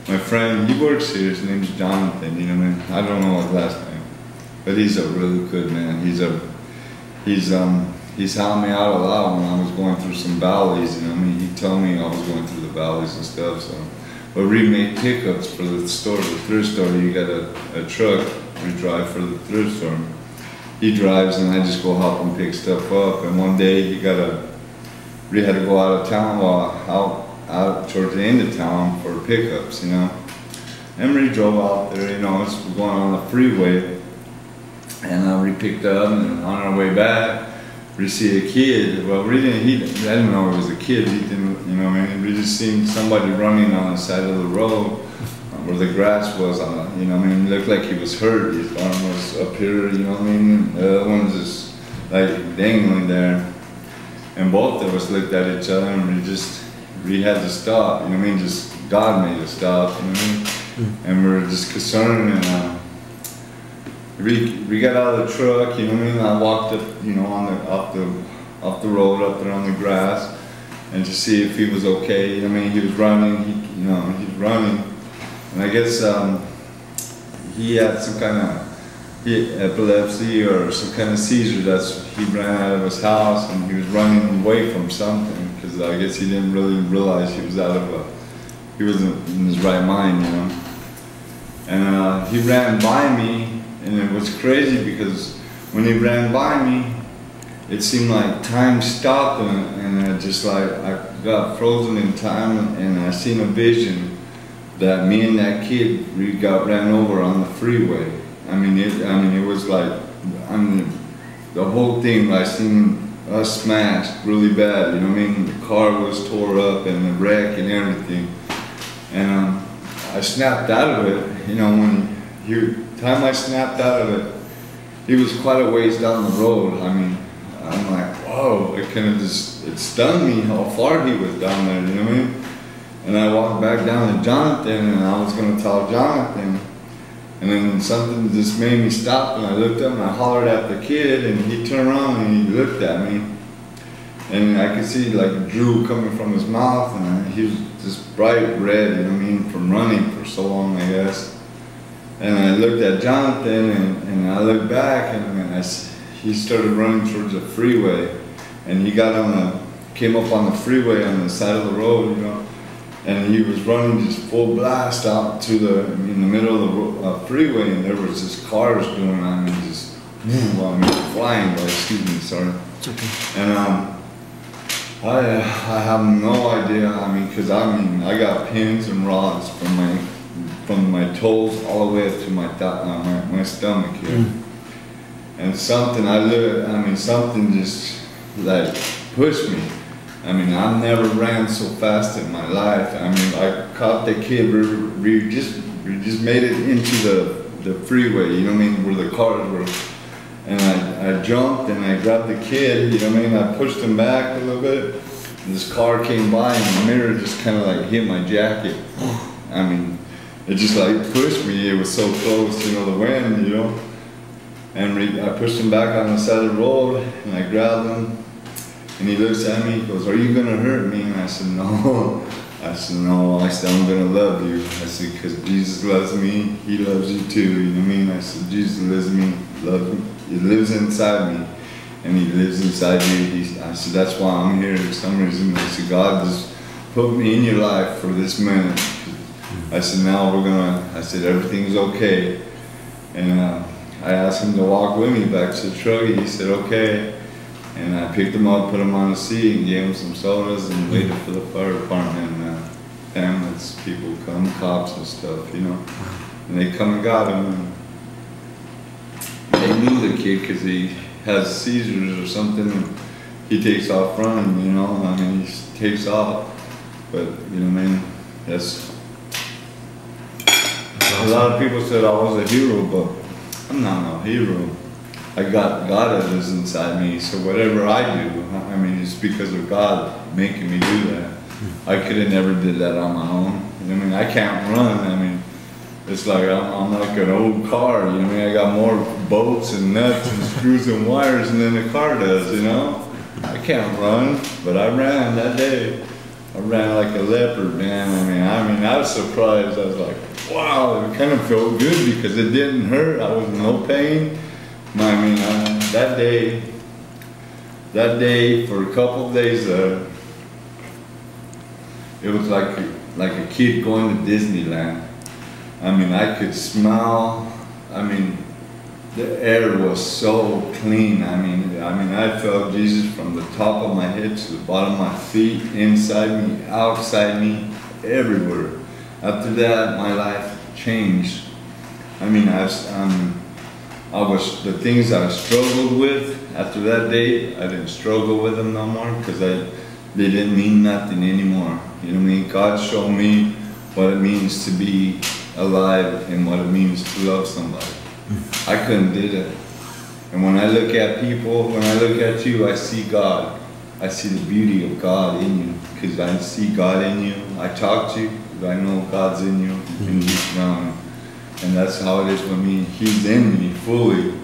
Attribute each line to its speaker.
Speaker 1: my friend, he works here, his name's Jonathan, you know what I mean? I don't know his last name, but he's a really good man. He's helped me out a lot when I was going through some valleys, you know what I mean? He told me I was going through the valleys and stuff, so. But we make pickups for the store, the thrift store. You got a truck we drive for the thrift store. He drives and I just go help him pick stuff up. And one day we had to go out of town, out towards the end of town for pickups, you know. And we drove out there, you know, we're going on the freeway. And we picked up, and on our way back, we see a kid. Well, I didn't know it was a kid. He didn't, you know what I mean? We just seen somebody running on the side of the road where the grass was on, you know what I mean? It looked like he was hurt. His arm was up here, you know what I mean? The other one was just like dangling there. And both of us looked at each other and we had to stop, you know what I mean? Just God made us stop, you know what I mean? And we were just concerned, and we got out of the truck, you know what I mean? I walked up, you know, off the road up there on the grass, and to see if he was okay. You know what I mean? He was running, he's running, and I guess he had some kind of epilepsy or some kind of seizure. He ran out of his house and he was running away from something, because I guess he didn't really realize he was he wasn't in his right mind, you know. And he ran by me, and it was crazy because when he ran by me, it seemed like time stopped, and I got frozen in time, and I seen a vision that me and that kid, we got ran over on the freeway. It was like, the whole thing, I seen us smashed really bad, you know what I mean? The car was tore up and the wreck and everything. And I snapped out of it, you know, the time I snapped out of it, he was quite a ways down the road. I'm like, whoa, it stunned me how far he was down there, you know what I mean? And I walked back down to Jonathan, and I was gonna tell Jonathan, and then something just made me stop, and I looked up and I hollered at the kid, and he turned around and he looked at me, and I could see like drool coming from his mouth, and he was just bright red, you know what I mean, from running for so long, I guess. And I looked at Jonathan, and I looked back, and he started running towards the freeway, and he came up on the freeway on the side of the road, you know, and he was running just full blast out in the middle of the freeway, and there was just cars doing, flying by, excuse me, sorry.
Speaker 2: It's okay.
Speaker 1: And I have no idea, because I got pins and rods from my toes all the way up to my stomach here. And something just like pushed me. I never ran so fast in my life. I caught the kid, we just made it into the freeway, you know what I mean, where the cars were. And I jumped and I grabbed the kid, you know what I mean, I pushed him back a little bit. And this car came by and the mirror just kind of like hit my jacket. It just like pushed me, it was so close, you know, the wind, you know. And I pushed him back on the side of the road, and I grabbed him, and he looks at me, he goes, "Are you gonna hurt me?" And I said, "No." I said, "No." I said, "I'm gonna love you." I said, "Because Jesus loves me, he loves you too," you know what I mean? I said, "Jesus loves me, he lives inside me, and he lives inside you." I said, "That's why I'm here for some reason." I said, "God just put me in your life for this minute." I said, I said, "Everything's okay." And I asked him to walk with me back to the truck, and he said, "Okay." And I picked him up, put him on the seat, and gave him some sodas, and waited for the fire department. Ambulance people come, cops and stuff, you know. And they come and got him. And they knew the kid because he has seizures or something. And he takes off running, you know. He takes off. But, you know what I mean? That's awesome. A lot of people said I was a hero, but I'm not no hero. I got God that lives inside me, so whatever I do, it's because of God making me do that. I could have never did that on my own. I can't run. It's like I'm like an old car, you know. I got more bolts and nuts and screws and wires than a car does, you know. I can't run, but I ran that day. I ran like a leopard, man. I was surprised. I was like, wow, it kind of felt good because it didn't hurt. I was in no pain. I mean, that day for a couple of days, it was like a kid going to Disneyland. I mean, I could smell. I mean, the air was so clean. I mean, I felt Jesus from the top of my head to the bottom of my feet, inside me, outside me, everywhere. After that, my life changed. I mean, the things I struggled with after that day, I didn't struggle with them no more because they didn't mean nothing anymore. You know what I mean? God showed me what it means to be alive and what it means to love somebody. I couldn't do that. And when I look at people, when I look at you, I see God. I see the beauty of God in you because I see God in you. I talk to you, but I know God's in you and He's around. And that's how it is with me. He's in me fully.